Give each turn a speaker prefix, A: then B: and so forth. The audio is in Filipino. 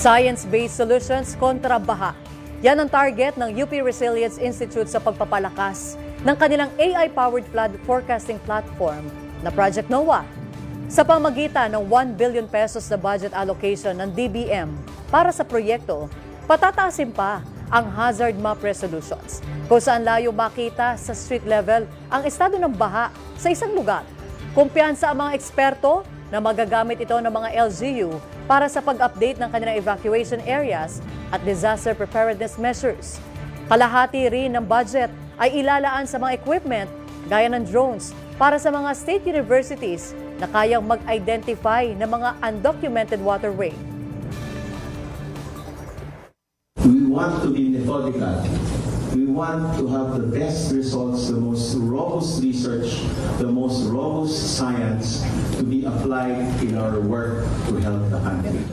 A: Science-based solutions kontra baha. Yan ang target ng UP Resilience Institute sa pagpapalakas ng kanilang AI-powered flood forecasting platform na Project NOAA. Sa pamagitan ng 1 billion pesos na budget allocation ng DBM para sa proyekto, patataasin pa ang hazard map resolutions kung saan layo makita sa street level ang estado ng baha sa isang lugar. Kumpiyansa ang mga eksperto na magagamit ito ng mga LGU para sa pag-update ng kanilang evacuation areas at disaster preparedness measures. Kalahati rin ng budget ay ilalaan sa mga equipment gaya ng drones para sa mga state universities na kayang mag-identify ng mga undocumented waterway.
B: We want to be methodical. We want to have the best results, the most robust research, the most robust science to be applied in our work to help the country.